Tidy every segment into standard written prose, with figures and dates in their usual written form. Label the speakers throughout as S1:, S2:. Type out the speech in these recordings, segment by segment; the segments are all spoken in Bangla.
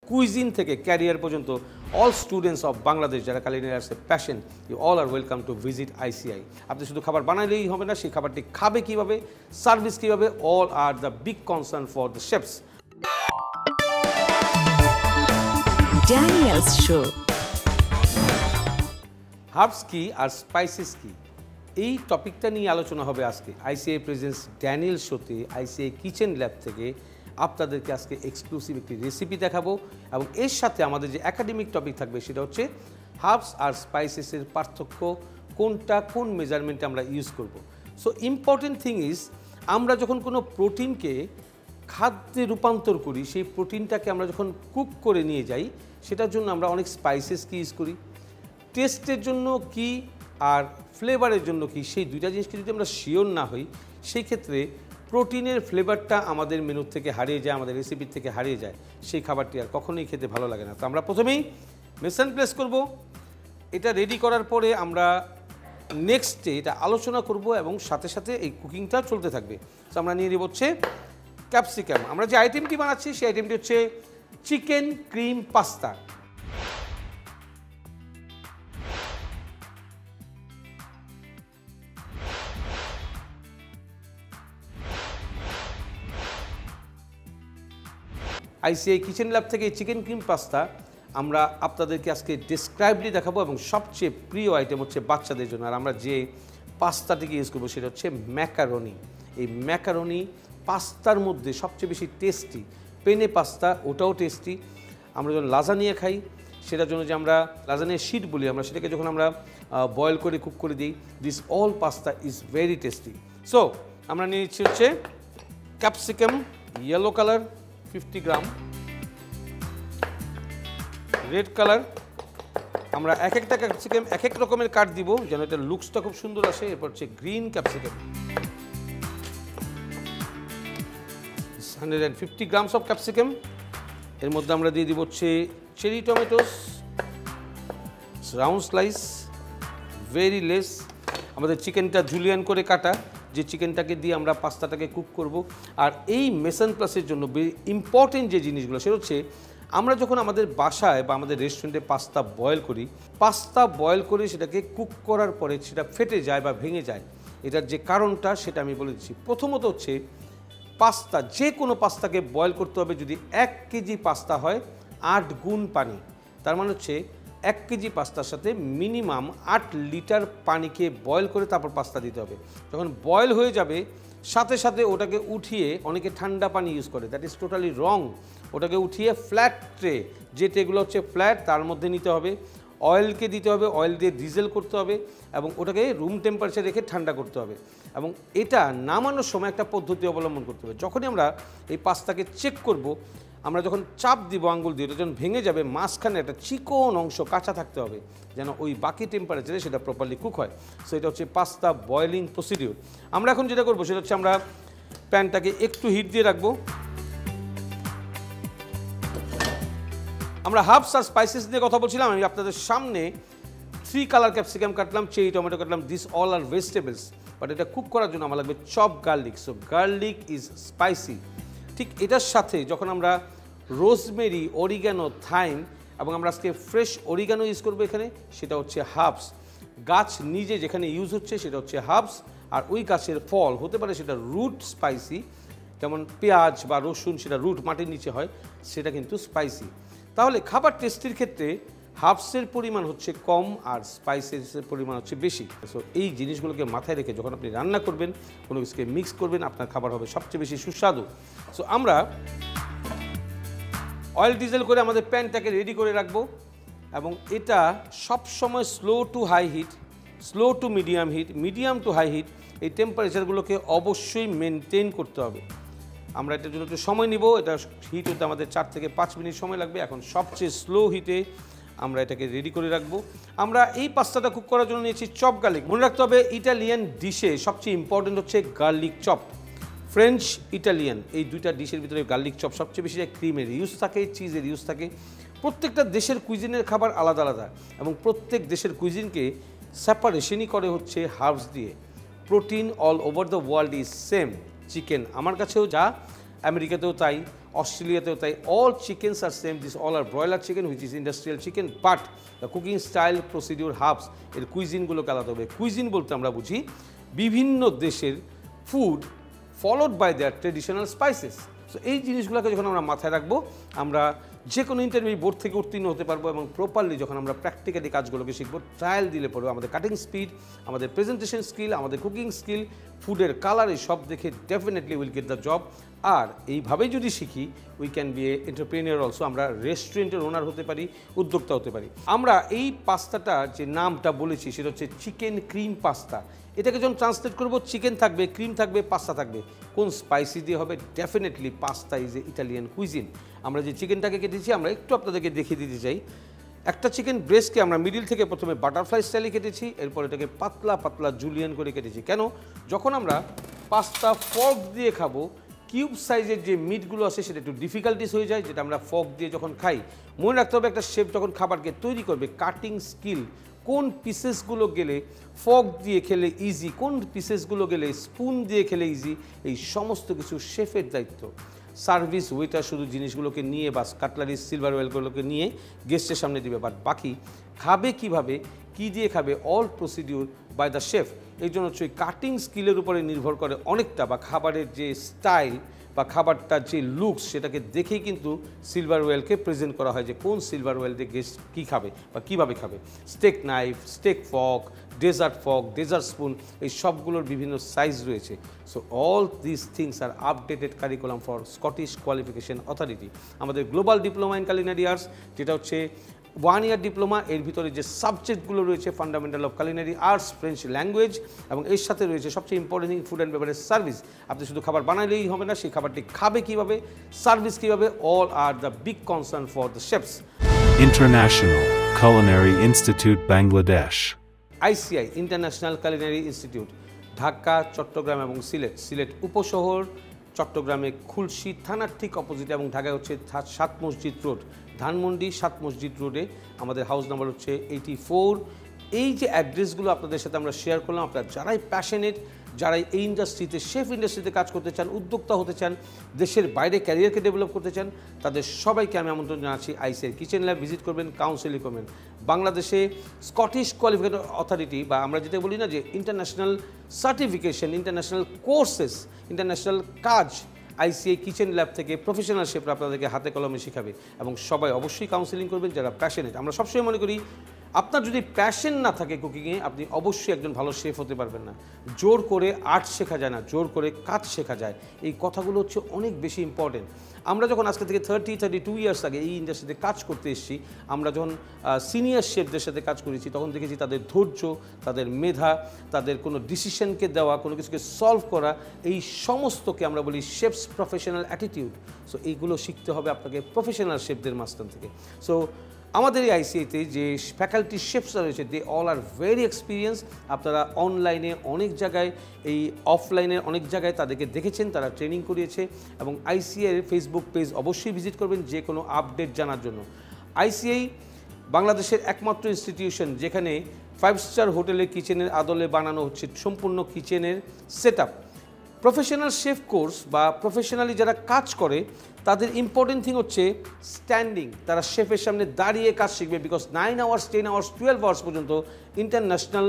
S1: কুইজিন থেকে ক্যারিয়ার পর্যন্ত অল স্টুডেন্টস অফ বাংলাদেশ যারা culinary arts passion, you all are welcome to visit ICI. আপনি শুধু খাবার বানাইলেই হবে না, সেই খাবারটি খাবে কীভাবে, সার্ভিস কীভাবে, all are the big concern for the chefs.
S2: Daniel's Show।
S1: Herbs কি আর স্পাইসেস কি, এই টপিকটা নিয়ে আলোচনা হবে আজকে আইসিআই প্রেজেন্স ড্যানিয়েল শোতে আইসিআই কিচেন ল্যাব থেকে। আপনাদেরকে আজকে এক্সক্লুসিভ একটি রেসিপি দেখাবো এবং এর সাথে আমাদের যে একাডেমিক টপিক থাকবে সেটা হচ্ছে হার্বস আর স্পাইসেসের পার্থক্য, কোনটা কোন মেজারমেন্টে আমরা ইউজ করব। সো ইম্পর্টেন্ট থিং ইজ, আমরা যখন কোনো প্রোটিনকে খাদ্যে রূপান্তর করি, সেই প্রোটিনটাকে আমরা যখন কুক করে নিয়ে যাই, সেটার জন্য আমরা অনেক স্পাইসেসকে ইউজ করি। টেস্টের জন্য কি আর ফ্লেভারের জন্য কি, সেই দুইটা জিনিসকে যদি আমরা শিওর না হই, সেই ক্ষেত্রে প্রোটিনের ফ্লেভারটা আমাদের মেনু থেকে হারিয়ে যায়, আমাদের রেসিপির থেকে হারিয়ে যায়, সেই খাবারটি আর কখনোই খেতে ভালো লাগে না। তো আমরা প্রথমেই মেশান প্লেস করব। এটা রেডি করার পরে আমরা নেক্সটে এটা আলোচনা করব এবং সাথে সাথে এই কুকিংটা চলতে থাকবে। তো আমরা নিয়ে নেব হচ্ছে ক্যাপসিকাম। আমরা যে আইটেমটি বানাচ্ছি সেই আইটেমটি হচ্ছে chicken cream pasta. ICI kitchen lab থেকে চিকেন ক্রিম পাস্তা আমরা আপনাদেরকে আজকে ডিসক্রাইবলি দেখাবো এবং সবচেয়ে প্রিয় আইটেম হচ্ছে বাচ্চাদের জন্য। আর আমরা যে পাস্তাটিকে ইউজ করবো সেটা হচ্ছে ম্যাকারনি। এই ম্যাকারনি পাস্তার মধ্যে সবচেয়ে বেশি টেস্টি। পেনে পাস্তা ওটাও টেস্টি। আমরা যখন লাজানিয়া খাই সেটার জন্য যে আমরা লাজানিয়া শিট বলি, আমরা সেটাকে যখন আমরা বয়েল করে কুক করে দিই, this all pasta is very tasty. So আমরা নিয়ে নিচ্ছি হচ্ছে ক্যাপসিকাম ইয়েলো কালার 50 গ্রাম, রেড কালার। আমরা এক একটা ক্যাপসিকাম এক এক রকমের কাট দিব যেন এটা লুকসটা খুব সুন্দর আসে। এরপর হচ্ছে green capsicum 150 grams of capsicum. এর মধ্যে আমরা দিয়ে দিব হচ্ছে cherry tomatoes round slice, very less. আমাদের চিকেনটা জুলিয়ান করে কাটা, যে চিকেনটাকে দিয়ে আমরা পাস্তাটাকে কুক করব। আর এই মেসান প্লাসের জন্য ইম্পর্টেন্ট যে জিনিসগুলো সেটা হচ্ছে, আমরা যখন আমাদের বাসায় বা আমাদের রেস্টুরেন্টে পাস্তা বয়েল করি, পাস্তা বয়েল করে সেটাকে কুক করার পরে সেটা ফেটে যায় বা ভেঙে যায়। এটার যে কারণটা সেটা আমি বলে দিচ্ছি। প্রথমত হচ্ছে পাস্তা, যে কোনো পাস্তাকে বয়েল করতে হবে যদি 1 কেজি পাস্তা হয় 8 গুণ পানি। তার মানে হচ্ছে 1 কেজি পাস্তার সাথে মিনিমাম 8 লিটার পানিকে বয়েল করে তারপর পাস্তা দিতে হবে। যখন বয়েল হয়ে যাবে সাথে সাথে ওটাকে উঠিয়ে, অনেকে ঠান্ডা পানি ইউজ করে, দ্যাট ইজ টোটালি রং। ওটাকে উঠিয়ে ফ্ল্যাট ট্রে, যে ট্রেগুলো হচ্ছে ফ্ল্যাট, তার মধ্যে নিতে হবে, অয়েলকে দিতে হবে, অয়েল দিয়ে ডিজেল করতে হবে এবং ওটাকে রুম টেম্পারেচার রেখে ঠান্ডা করতে হবে। এবং এটা নামানোর সময় একটা পদ্ধতি অবলম্বন করতে হবে। যখনই আমরা এই পাস্তাকে চেক করব, আমরা যখন চাপ দিব আঙ্গুল দিয়ে, যখন ভেঙে যাবে, মাঝখানে একটা চিকন অংশ কাঁচা থাকতে হবে যেন ওই বাকি টেম্পারেচারে সেটা প্রপারলি কুক হয়। সো এটা হচ্ছে পাস্তা বয়েলিং প্রসিডিউর। আমরা এখন যেটা করবো সেটা হচ্ছে আমরা প্যানটাকে একটু হিট দিয়ে রাখবো। আমরা হার্বস আর স্পাইসেস নিয়ে কথা বলছিলাম। আমি আপনাদের সামনে 3 কালার ক্যাপসিকাম কাটলাম, চেরি টমেটো কাটলাম, this all are vegetables. But এটা কুক করার জন্য আমার লাগবে chop garlic. So garlic is spicy. ঠিক এটার সাথে যখন আমরা রোজমেরি, অরিগানো, থাইম এবং আমরা আজকে ফ্রেশ অরিগানো ইউজ করবো এখানে, সেটা হচ্ছে হার্বস। গাছ নিজে যেখানে ইউজ হচ্ছে সেটা হচ্ছে হার্বস, আর ওই গাছের ফল হতে পারে সেটা রুট স্পাইসি, যেমন পেঁয়াজ বা রসুন, সেটা রুট মাটির নিচে হয়, সেটা কিন্তু স্পাইসি। তাহলে খাবার টেস্টির ক্ষেত্রে হার্বসের পরিমাণ হচ্ছে কম আর স্পাইসেসের পরিমাণ হচ্ছে বেশি। সো এই জিনিসগুলোকে মাথায় রেখে যখন আপনি রান্না করবেন, কোনো কিছুকে মিক্স করবেন, আপনার খাবার হবে সবচেয়ে বেশি সুস্বাদু। সো আমরা অয়েল ডিজেল করে আমাদের প্যানটাকে রেডি করে রাখবো এবং এটা সব সময় slow to high heat, slow to medium heat, medium to high heat, এই টেম্পারেচারগুলোকে অবশ্যই মেনটেন করতে হবে। আমরা এটার জন্য একটু সময় নিব। এটা হিট হতে আমাদের 4 থেকে 5 মিনিট সময় লাগবে। এখন সবচেয়ে স্লো হিটে আমরা এটাকে রেডি করে রাখবো। আমরা এই পাস্তাটা কুক করার জন্য নিয়েছি চপ গার্লিক। মনে রাখতে হবে ইটালিয়ান ডিশে সবচেয়ে ইম্পর্টেন্ট হচ্ছে গার্লিক চপ। ফ্রেঞ্চ ইটালিয়ান এই দুইটা ডিশের ভিতরে গার্লিক চপ সবচেয়ে বেশি। ক্রিমের ইউজ থাকে, চিজের ইউজ থাকে। প্রত্যেকটা দেশের কুইজিনের খাবার আলাদা আলাদা এবং প্রত্যেক দেশের কুইজিনকে সেপারেশনই করে হচ্ছে হার্বস দিয়ে। Protein all over the world is same. Chicken আমার কাছেও যা, আমেরিকাতেও তাই, অস্ট্রেলিয়াতেও তাই। All chickens are same, this all are broiler chicken which is industrial chicken, but the cooking style, procedure, herbs, এর কুইজিনগুলোকে আলাদা হবে। কুইজিন বলতে আমরা বুঝি বিভিন্ন দেশের food followed by their traditional spices. So এই জিনিসগুলোকে যখন আমরা মাথায় রাখবো, আমরা যে কোনো ইন্টারভিউ বোর্ড থেকে উত্তীর্ণ হতে পারবো এবং প্রপারলি যখন আমরা প্র্যাকটিক্যালি কাজগুলোকে শিখবো, ট্রায়াল দিলে পড়বো, আমাদের কাটিং স্পিড, আমাদের প্রেজেন্টেশন স্কিল, আমাদের কুকিং স্কিল, ফুডের কালার, এই সব দেখে definitely will get the job. আর এইভাবেই যদি শিখি, we can be a entrepreneur also, আমরা রেস্টুরেন্টের ওনার হতে পারি, উদ্যোক্তা হতে পারি। আমরা এই পাস্তাটা যে নামটা বলেছি সেটা হচ্ছে চিকেন ক্রিম পাস্তা। এটাকে যখন ট্রান্সলেট করবো, চিকেন থাকবে, ক্রিম থাকবে, পাস্তা থাকবে। কোন স্পাইসি দিয়ে হবে? Definitely pasta is a Italian cuisine. আমরা যে চিকেনটাকে কেটেছি, আমরা একটু আপনাদেরকে দেখিয়ে দিতে চাই। একটা চিকেন ব্রেস্টকে আমরা মিডিল থেকে প্রথমে বাটারফ্লাই স্টাইলে কেটেছি, এরপর এটাকে পাতলা পাতলা জুলিয়ান করে কেটেছি। কেন? যখন আমরা পাস্তা ফর্ক দিয়ে খাবো, কিউব সাইজের যে মিটগুলো আছে সেটা একটু ডিফিকাল্টিস হয়ে যায়, যেটা আমরা ফর্ক দিয়ে যখন খাই। মনে রাখতে হবে, একটা শেফ যখন খাবারকে তৈরি করবে, কাটিং স্কিল, কোন পিসেসগুলো গেলে ফর্ক দিয়ে খেলে ইজি, কোন পিসেসগুলো গেলে স্পুন দিয়ে খেলে ইজি, এই সমস্ত কিছু শেফের দায়িত্ব। সার্ভিস ওয়েটার শুধু জিনিসগুলোকে নিয়ে বা কাটলারি সিলভারওয়েলগুলোকে নিয়ে গেস্টের সামনে দিবে, বাট বাকি খাবে কিভাবে, কি দিয়ে খাবে, all procedure by the chef. এই জন্য হচ্ছে কাটিং স্কিলের উপরে নির্ভর করে অনেকটা, বা খাবারের যে স্টাইল বা খাবারটার যে লুকস, সেটাকে দেখেই কিন্তু সিলভারওয়েলকে প্রেজেন্ট করা হয় যে কোন সিলভারওয়েল দিয়ে গেস্ট কী খাবে বা কীভাবে খাবে। Steak knife, steak fork, fork, dessert spoon, এই সবগুলোর বিভিন্ন সাইজ রয়েছে। So all this things are updated curriculum for Scottish qualification authority. আমাদের global diploma in culinary arts, যেটা হচ্ছে 1 ইয়ার ডিপ্লোমা, এর ভিতরে যে সাবজেক্টগুলো রয়েছে, fundamental of culinary arts, French language, এবং এর সাথে রয়েছে সবচেয়ে important thing, food and beverage service. আপনি শুধু খাবার বানাইলেই হবে না, সেই খাবারটি খাবে কীভাবে, সার্ভিস কীভাবে, all are the big concern for the chefs.
S2: International Culinary Institute, Bangladesh.
S1: ICI, international culinary institute, Dhaka, Chittagong এবং সিলেট। সিলেট উপশহর, চট্টগ্রামে খুলশী থানার ঠিক অপোজিটে, এবং ঢাকায় হচ্ছে 7 মসজিদ রোড, ধানমন্ডি 7 মসজিদ রোডে। আমাদের হাউস নাম্বার হচ্ছে 84। এই যে অ্যাড্রেসগুলো আপনাদের সাথে আমরা শেয়ার করলাম, আপনারা যারাই প্যাশনেট, যারা এই ইন্ডাস্ট্রিতে, শেফ ইন্ডাস্ট্রিতে কাজ করতে চান, উদ্যোক্তা হতে চান, দেশের বাইরে ক্যারিয়ারকে ডেভেলপ করতে চান, তাদের সবাইকে আমি আমন্ত্রণ জানাচ্ছি আইসিআই কিচেন ল্যাব ভিজিট করবেন, কাউন্সিলিং করবেন। বাংলাদেশে স্কটিশ কোয়ালিফিকেশন অথরিটি, বা আমরা যেটা বলি না যে international certification, international courses, international কাজ, আইসিআই কিচেন ল্যাব থেকে প্রফেশনাল শেফরা আপনাদেরকে হাতে কলমে শেখাবে, এবং সবাই অবশ্যই কাউন্সিলিং করবেন যারা প্যাশনেট। আমরা সবসময় মনে করি, আপনার যদি প্যাশন না থাকে কুকিংয়ে, আপনি অবশ্যই একজন ভালো শেফ হতে পারবেন না। জোর করে আর্ট শেখা যায় না, জোর করে কাজ শেখা যায়। এই কথাগুলো হচ্ছে অনেক বেশি ইম্পর্টেন্ট। আমরা যখন আজকে থেকে 32 ইয়ার্স আগে এই ইন্ডাস্ট্রিতে কাজ করতে এসেছি, আমরা যখন সিনিয়র শেফদের সাথে কাজ করেছি, তখন দেখেছি তাদের ধৈর্য, তাদের মেধা, তাদের কোনো ডিসিশনকে দেওয়া, কোনো কিছুকে সলভ করা, এই সমস্তকে আমরা বলি শেফস প্রফেশনাল অ্যাটিটিউড। সো এইগুলো শিখতে হবে আপনাকে প্রফেশনাল শেফদের মাঝখান থেকে। সো আমাদের এই আইসিআইতে যে ফ্যাকাল্টি শেফসরা রয়েছে, they all are very experience. আপনারা অনলাইনে অনেক জায়গায়, এই অফলাইনে অনেক জায়গায় তাদেরকে দেখেছেন, তারা ট্রেনিং করিয়েছে। এবং আইসিআইয়ের ফেসবুক পেজ অবশ্যই ভিজিট করবেন যে কোনো আপডেট জানার জন্য। আইসিআই বাংলাদেশের একমাত্র ইনস্টিটিউশন যেখানে 5 স্টার হোটেলের কিচেনের আদলে বানানো হচ্ছে সম্পূর্ণ কিচেনের set up. Professional chef course বা প্রফেশনালি যারা কাজ করে, তাদের ইম্পর্টেন্ট থিং হচ্ছে স্ট্যান্ডিং। তারা শেফের সামনে দাঁড়িয়ে কাজ শিখবে, বিকজ 9 আওয়ার্স, 10 আওয়ার্স, 12 আওয়ার্স পর্যন্ত ইন্টারন্যাশনাল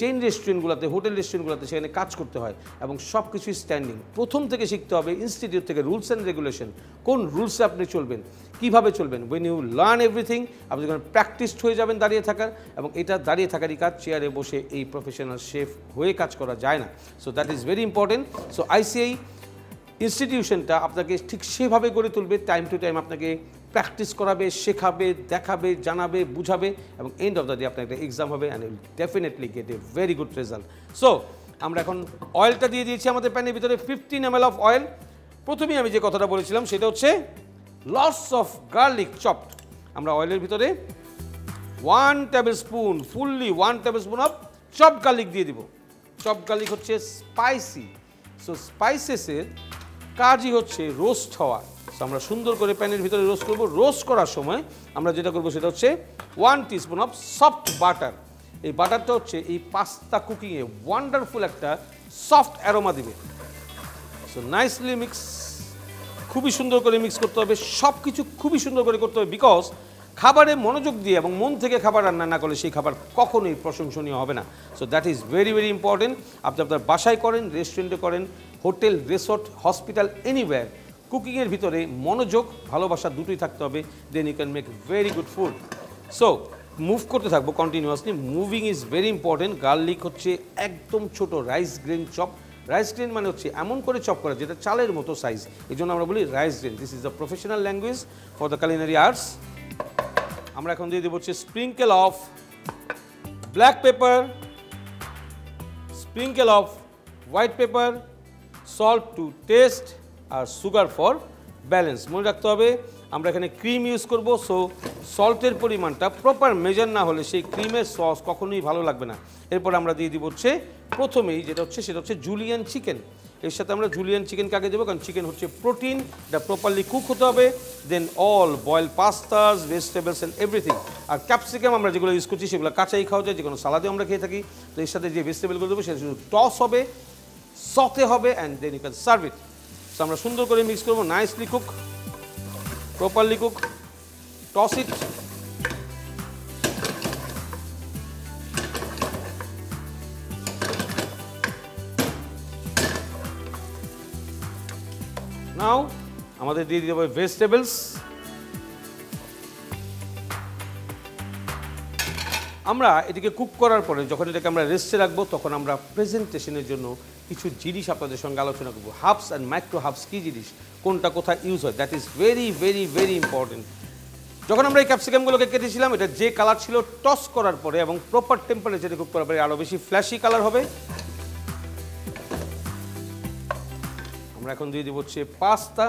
S1: চেইন রেস্টুরেন্টগুলোতে, হোটেল রেস্টুরেন্টগুলোতে সেখানে কাজ করতে হয়, এবং সব কিছুই স্ট্যান্ডিং। প্রথম থেকে শিখতে হবে ইনস্টিটিউট থেকে রুলস অ্যান্ড রেগুলেশন, কোন রুলসে আপনি চলবেন, কীভাবে চলবেন। ওয়েন ইউ লার্ন এভরিথিং, আপনি যখন প্র্যাকটিসড হয়ে যাবেন দাঁড়িয়ে থাকার, এবং এটা দাঁড়িয়ে থাকারই কাজ, চেয়ারে বসে এই প্রফেশনাল শেফ হয়ে কাজ করা যায় না। So that is very important. So ICI ইনস্টিটিউশনটা আপনাকে ঠিক সেভাবে গড়ে তুলবে, টাইম টু টাইম আপনাকে প্র্যাকটিস করাবে, শেখাবে, দেখাবে, জানাবে, বুঝাবে, এবং এন্ড অফ দ্য ডে আপনার একটা এক্সাম হবে, and will definitely gate a very good result. So আমরা এখন অয়েলটা দিয়ে দিয়েছি আমাদের প্যানের ভিতরে, 15 ml অফ অয়েল। প্রথমেই আমি যে কথাটা বলেছিলাম সেটা হচ্ছে লটস অফ গার্লিক চপড। আমরা অয়েলের ভিতরে 1 table spoon, fully 1 table spoon of chopped garlic দিয়ে দিব। চপড গার্লিক হচ্ছে স্পাইসি। সো স্পাইসেসের কাজই হচ্ছে রোস্ট হওয়া। সো আমরা সুন্দর করে প্যানের ভিতরে রোস্ট করব। রোস্ট করার সময় আমরা যেটা করবো সেটা হচ্ছে 1 টিস্পুন অফ সফট বাটার। এই বাটারটা হচ্ছে এই পাস্তা কুকিংয়ে ওয়ান্ডারফুল একটা সফট অ্যারোমা দিবে। সো নাইসলি মিক্স খুবই সুন্দর করে মিক্স করতে হবে, সব কিছু খুবই সুন্দর করে করতে হবে, বিকজ খাবারে মনোযোগ দিয়ে এবং মন থেকে খাবার রান্না না করলে সেই খাবার কখনোই প্রশংসনীয় হবে না। So that is very very important. আপনি আপনার বাসায় করেন, রেস্টুরেন্টে করেন, হোটেল, রিসোর্ট, হসপিটাল, এনিওয়্যার, কুকিংয়ের ভিতরে মনোযোগ, ভালোবাসা দুটোই থাকতে হবে, then you can make very good food. So move করতে থাকবো continuously, moving is very important. Garlic হচ্ছে একদম ছোট rice grain chop. Rice grain মানে হচ্ছে এমন করে চপ করা যেটা চালের মতো সাইজ, এই জন্য আমরা বলি rice grain. This is the professional language for the culinary arts. আমরা এখন দিয়ে দেবো হচ্ছে sprinkle of black pepper, sprinkle of white pepper, salt to taste, আর সুগার ফর ব্যালেন্স। মনে রাখতে হবে আমরা এখানে ক্রিম ইউজ করব, সো সল্টের পরিমাণটা প্রপার মেজার না হলে সেই ক্রিমের সস কখনোই ভালো লাগবে না। এরপর আমরা দিয়ে দিব হচ্ছে প্রথমেই যেটা হচ্ছে সেটা হচ্ছে জুলিয়ান চিকেন। এর সাথে আমরা জুলিয়ান চিকেন কাকে দেবো, কারণ চিকেন হচ্ছে প্রোটিন, এটা প্রপারলি কুক হতে হবে। Then all boil pastas, vegetables and everything. আর ক্যাপসিকাম আমরা যেগুলো ইউজ করছি সেগুলো কাঁচাই খাওয়া যায়, যে কোনো সালাদেও আমরা খেয়ে থাকি। তো এর সাথে যে ভেজিটেবলগুলো দেবো সেটা শুধু টস হবে, সতে হবে, and then you can serve it. So আমরা সুন্দর করে মিক্স করবো, nicely cook, properly cook, toss it. Now আমাদের দিয়ে দিতে হবে ভেজিটেবলস। আমরা এটিকে কুক করার পরে যখন এটাকে আমরা রেস্টে রাখবো তখন আমরা প্রেজেন্টেশনের জন্য কিছু জিনিস আপনাদের সঙ্গে আলোচনা করবো। হাবস অ্যান্ড মাইক্রো হাবস কী জিনিস, কোনটা কোথায় ইউজ হয়, that is very very very important. যখন আমরা এই ক্যাপসিকামগুলোকে কেটেছিলাম এটা যে কালার ছিল, টস করার পরে এবং প্রপার টেম্পারেচারে কুক করার পরে আরও বেশি ফ্ল্যাশি কালার হবে। আমরা এখন দিয়ে দেবো হচ্ছে পাস্তা।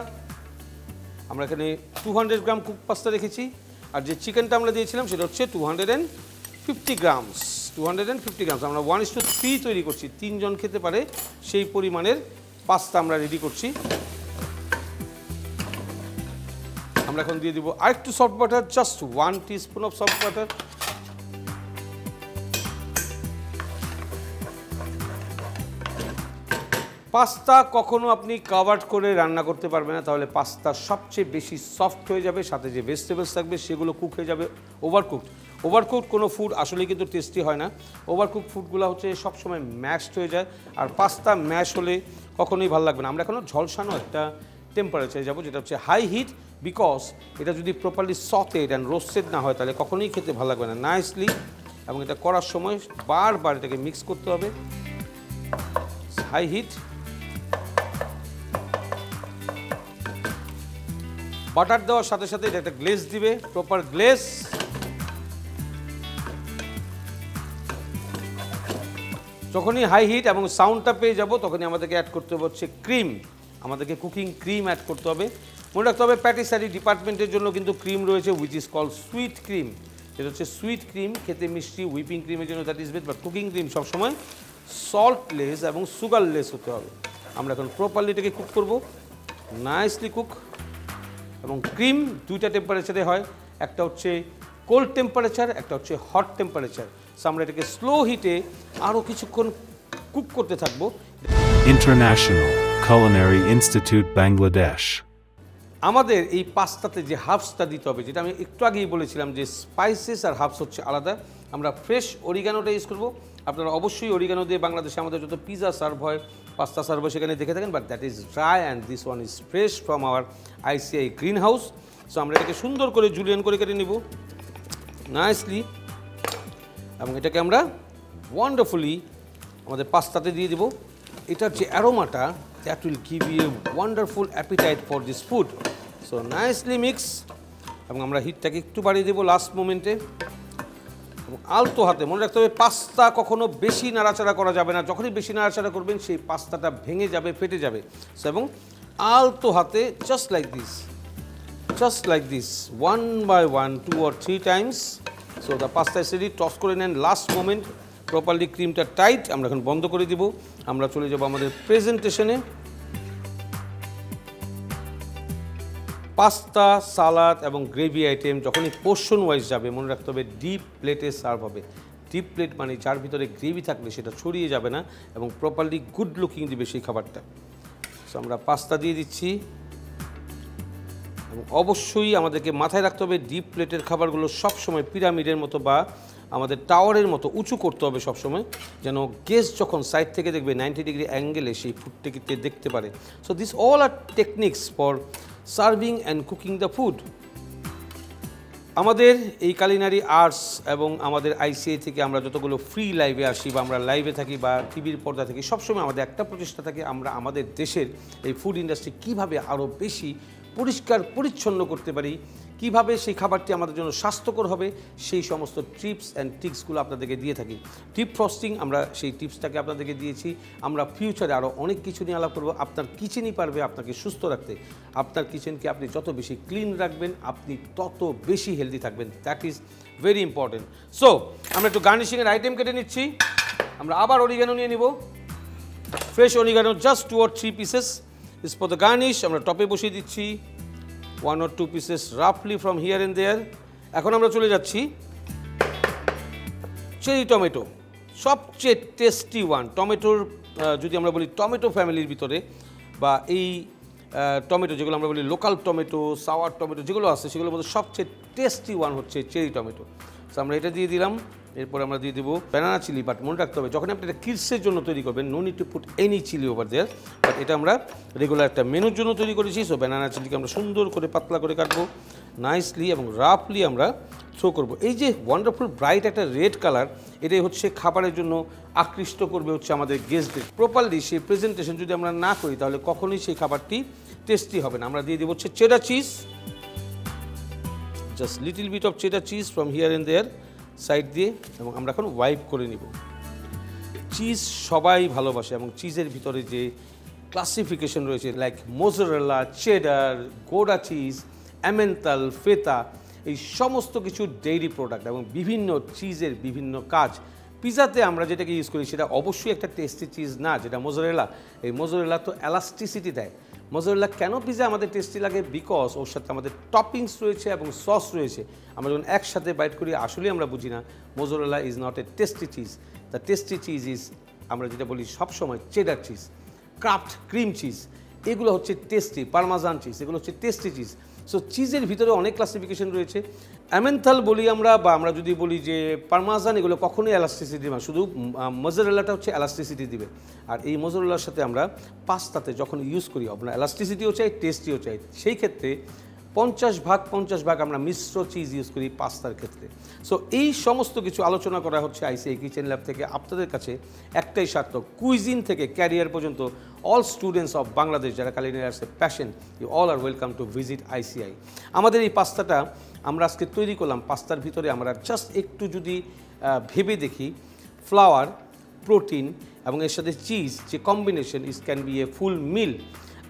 S1: আমরা এখানে 200 গ্রাম কুক পাস্তা রেখেছি, আর যে চিকেনটা আমরা দিয়েছিলাম সেটা হচ্ছে 250 গ্রামস। 250 গ্রামস আমরা 1:3 তৈরি করছি, 3 জন খেতে পারে সেই পরিমাণের পাস্তা আমরা রেডি করছি। আমরা এখন দিয়ে দিব আরেকটু soft butter, just 1 teaspoon of soft butter. Pasta কখনো আপনি কাভার্ড করে রান্না করতে পারবেন না, তাহলে পাস্তা সবচেয়ে বেশি সফট হয়ে যাবে, সাথে যে ভেজিটেবলস থাকবে সেগুলো কুক হয়ে যাবে ওভারকুকড। ওভারকুকড কোনো ফুড আসলে কিন্তু টেস্টি হয় না। ওভারকুক ফুডগুলো হচ্ছে সবসময় ম্যাশড হয়ে যায়, আর পাস্তা ম্যাশ হলে কখনোই ভালো লাগবে না। আমরা এখনও ঝলসানো একটা টেম্পারেচারে যাবো, যেটা হচ্ছে হাই হিট, বিকজ এটা যদি প্রপারলি সটেড অ্যান্ড রোস্টেড না হয় তাহলে কখনোই খেতে ভালো লাগবে না নাইসলি। এবং এটা করার সময় বারবার এটাকে মিক্স করতে হবে। হাই হিট, বাটার দেওয়ার সাথে সাথে এটা একটা গ্লেজ দিবে, প্রপার গ্লেজ। যখনই হাই হিট এবং সাউন্ডটা পেয়ে যাব তখনই আমাদেরকে অ্যাড করতে হবে হচ্ছে ক্রিম। আমাদেরকে কুকিং ক্রিম অ্যাড করতে হবে। মনে রাখতে হবে প্যাটিসারি ডিপার্টমেন্টের জন্য কিন্তু ক্রিম রয়েছে, which is called sweet cream. এটা হচ্ছে সুইট ক্রিম, খেতে মিষ্টি। হুইপিং ক্রিমের জন্য that is best, but cooking cream সবসময় সল্টলেস এবং সুগারলেস হতে হবে। আমরা এখন প্রপারলি এটাকে কুক করবো, নাইসলি কুক। এবং ক্রিম দুইটা টেম্পারেচারে হয়, একটা হচ্ছে কোল্ড টেম্পারেচার, একটা হচ্ছে হট টেম্পারেচার। সো আমরা এটাকে স্লো হিটে আরও কিছুক্ষণ কুক করতে থাকবো।
S2: International Culinary Institute, Bangladesh.
S1: আমাদের এই পাস্তাতে যে হার্বসটা দিতে হবে, যেটা আমি একটু আগেই বলেছিলাম যে স্পাইসেস আর হার্বস হচ্ছে আলাদা। আমরা ফ্রেশ অরিগানোটা ইউজ করবো। আপনারা অবশ্যই অরিগানো দিয়ে বাংলাদেশে আমাদের যত পিজা সার্ভ হয়, পাস্তা সার্ভ হয় সেখানে দেখে থাকেন, but that is dry and this one is fresh from our ICI green house. So আমরা এটাকে সুন্দর করে জুলিয়ান করে কেটে নিব নাইসলি, এবং এটাকে আমরা ওয়ান্ডারফুলি আমাদের পাস্তাতে দিয়ে দেবো। এটার যে অ্যারোমাটা, that will give you a wonderful appetite for this food. So nicely mix, এবং আমরা হিটটাকে একটু বাড়িয়ে দেবো লাস্ট মোমেন্টে। এবং আলতো হাতে মনে রাখতে হবে পাস্তা কখনো বেশি নাড়াচাড়া করা যাবে না। যখনই বেশি নাড়াচাড়া করবেন সেই পাস্তাটা ভেঙে যাবে, ফেটে যাবে। সো এবং আলতো হাতে just like this 1 by 1 2 or 3 times. So the pasta is ready. Toss করে নেন লাস্ট মোমেন্ট, প্রপারলি ক্রিমটা টাইট। আমরা এখন বন্ধ করে দিব, আমরা চলে যাব আমাদের প্রেজেন্টেশনে। পাস্তা, সালাদ এবং গ্রেভি আইটেম যখনই পোর্শন ওয়াইজ যাবে মনে রাখতে হবে ডিপ প্লেটে সার্ভ হবে। ডিপ প্লেট মানে যার ভিতরে গ্রেভি থাকলে সেটা ছড়িয়ে যাবে না এবং প্রপারলি গুড লুকিং দিবে সেই খাবারটা। সো আমরা পাস্তা দিয়ে দিচ্ছি, এবং অবশ্যই আমাদেরকে মাথায় রাখতে হবে ডিপ প্লেটের খাবারগুলো সবসময় পিরামিডের মতো বা আমাদের টাওয়ারের মতো উঁচু করতে হবে সবসময়, যেন গেস্ট যখন সাইড থেকে দেখবে 90 ডিগ্রি অ্যাঙ্গেলে সেই ফুডটিকে দেখতে পারে। So this all are techniques for serving and cooking the food. আমাদের এই কালিনারি আর্টস এবং আমাদের আইসিআই থেকে আমরা যতগুলো ফ্রি লাইভে আসি বা আমরা লাইভে থাকি বা টিভির পর্দা থাকি, সবসময় আমাদের একটা প্রচেষ্টা থাকে আমরা আমাদের দেশের এই ফুড ইন্ডাস্ট্রি কীভাবে আরও বেশি পরিষ্কার পরিচ্ছন্ন করতে পারি, কিভাবে সেই খাবারটি আমাদের জন্য স্বাস্থ্যকর হবে, সেই সমস্ত টিপস অ্যান্ড ট্রিক্সগুলো আপনাদেরকে দিয়ে থাকি। টিপ ফ্রস্টিং আমরা সেই টিপসটাকে আপনাদেরকে দিয়েছি। আমরা ফিউচারে আরও অনেক কিছু নিয়ে আলাপ করবো। আপনার কিচেনই পারবে আপনাকে সুস্থ রাখতে। আপনার কিচেনকে আপনি যত বেশি ক্লিন রাখবেন আপনি তত বেশি হেলদি থাকবেন। That is very important. So আমরা একটু গার্নিশিংয়ের আইটেম কেটে নিচ্ছি। আমরা আবার অরিগানো নিয়ে নিব, fresh oregano, just 2 or 3 pieces is for the garnish. আমরা টপে বসিয়ে দিচ্ছি 1 or 2 pieces roughly from here and there. এখন আমরা চলে যাচ্ছি চেরি টমেটো, সবচেয়ে টেস্টি ওয়ান। টমেটোর যদি আমরা বলি টমেটো ফ্যামিলির ভিতরে বা এই টমেটো যেগুলো আমরা বলি লোকাল টমেটো, সাওয়ার টমেটো যেগুলো আছে সেগুলোর মধ্যে সবচেয়ে টেস্টি ওয়ান হচ্ছে চেরি টমেটো। সো আমরা এটা দিয়ে দিলাম। এরপর আমরা দিয়ে দেবো ব্যানানা চিলি। বাট মনে রাখতে হবে যখন আপনি এটা কিডসের জন্য তৈরি করবেন, no need to put any chilli over there. But এটা আমরা রেগুলার একটা মেনুর জন্য তৈরি করেছি। সো ব্যানানা চিলিকে আমরা সুন্দর করে পাতলা করে কাটবো নাইসলি এবং রাফলি আমরা থ্রো করবো। এই যে ওয়ান্ডারফুল ব্রাইট একটা রেড কালার, এটাই হচ্ছে খাবারের জন্য আকৃষ্ট করবে হচ্ছে আমাদের গেস্টদের। প্রপারলি সেই প্রেজেন্টেশন যদি আমরা না করি তাহলে কখনোই সেই খাবারটি টেস্টি হবে না। আমরা দিয়ে দেবো হচ্ছে cheddar cheese, just little bit of cheddar cheese from here and there side দিয়ে, এবং আমরা এখন ওয়াইপ করে নিব। চিজ সবাই ভালোবাসে এবং চিজের ভিতরে যে ক্লাসিফিকেশন রয়েছে লাইক মোজারেলা, চেডার, গোডা চিজ, এমেন্টাল, ফেতা, এই সমস্ত কিছু ডেইরি প্রোডাক্ট এবং বিভিন্ন চিজের বিভিন্ন কাজ। পিজাতে আমরা যেটাকে ইউজ করি সেটা অবশ্যই একটা টেস্টি চিজ না, যেটা মোজারেলা। এই মোজারেলা তো এলাস্টিসিটি দেয়। মোজারেলা কেন পিজা আমাদের টেস্টি লাগে? বিকজ ওর সাথে আমাদের টপিংস রয়েছে এবং সস রয়েছে। আমরা যখন একসাথে বাইট করি আসলেই আমরা বুঝি না mozzarella is not a tasty cheese. The tasty cheese is আমরা যেটা বলি সবসময় cheddar cheese, craft cream cheese, এগুলো হচ্ছে টেস্টি। পারমাজান চিজ, এগুলো হচ্ছে টেস্টি চিজ। সো চিজের ভিতরে অনেক ক্লাসিফিকেশন রয়েছে। অ্যামেন্থাল বলি আমরা, বা আমরা যদি বলি যে পারমাজান, এগুলো কখনোই এলাস্টিসিটি দেবে না, শুধু মোজারেলাটা হচ্ছে এলাস্টিসিটি দিবে। আর এই মোজারেলার সাথে আমরা পাস্তাতে যখন ইউজ করি আমরা এলাস্টিসিটিও চাই, টেস্টিও চাই। সেই ক্ষেত্রে 50 ভাগ আমরা মিশ্র চিজ ইউজ করি পাস্তার ক্ষেত্রে। সো এই সমস্ত কিছু আলোচনা করা হচ্ছে আইসিআই কিচেন ল্যাব থেকে। আপনাদের কাছে একটাই স্বার্থ, কুইজিন থেকে ক্যারিয়ার পর্যন্ত অল স্টুডেন্টস অফ বাংলাদেশ যারা কালিনারি আর্টসে passion, you all are welcome to visit ICI. আমাদের এই পাস্তাটা আমরা আজকে তৈরি করলাম। পাস্তার ভিতরে আমরা জাস্ট একটু যদি ভেবে দেখি, ফ্লাওয়ার, প্রোটিন এবং এর সাথে চিজ, যে কম্বিনেশন ইজ ক্যান বি এ ফুল মিল।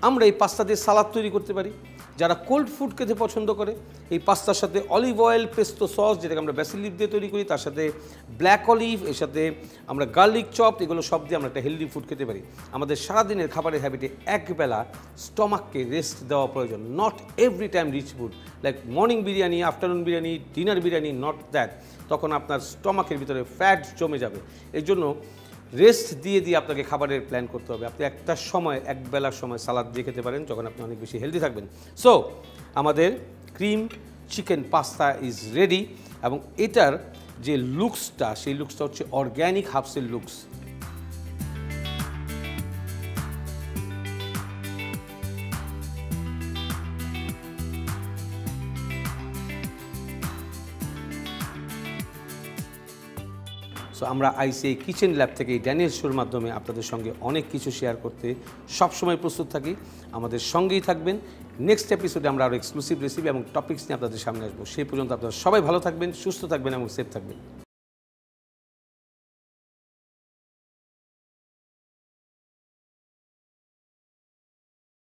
S1: আমরা এই পাস্তা দিয়ে সালাদ তৈরি করতে পারি। যারা কোল্ড ফুড খেতে পছন্দ করে, এই পাস্তার সাথে অলিভ অয়েল, পেস্তো সস যেটাকে আমরা বেসিল লিভ দিয়ে তৈরি করি, তার সাথে ব্ল্যাক অলিভ, এর সাথে আমরা গার্লিক চপ, এগুলো সব দিয়ে আমরা একটা হেলদি ফুড খেতে পারি। আমাদের সারাদিনের খাবারের হ্যাবিটে একবেলা স্টমাককে রেস্ট দেওয়া প্রয়োজন। Not every time rich food like morning biryani, afternoon biryani, dinner biryani, not that. তখন আপনার স্টমাকের ভিতরে ফ্যাট জমে যাবে। এই জন্য রেস্ট দিয়ে দিয়ে আপনাকে খাবারের প্ল্যান করতে হবে। আপনি একটা সময়, একবেলার সময় সালাদ দিয়ে খেতে পারেন যখন আপনি অনেক বেশি হেলদি থাকবেন। সো আমাদের cream chicken pasta is ready এবং এটার যে লুকসটা, সেই লুকসটা হচ্ছে অর্গ্যানিক হার্বসের লুকস। সো আমরা আইসিআই কিচেন ল্যাব থেকে এই ড্যানিয়েল শোর মাধ্যমে আপনাদের সঙ্গে অনেক কিছু শেয়ার করতে সবসময় প্রস্তুত থাকি। আমাদের সঙ্গেই থাকবেন। নেক্সট এপিসোডে আমরা আরও এক্সক্লুসিভ রেসিপি এবং টপিকস নিয়ে আপনাদের সামনে আসবো। সেই পর্যন্ত আপনারা সবাই ভালো থাকবেন, সুস্থ থাকবেন এবং সেফ থাকবেন।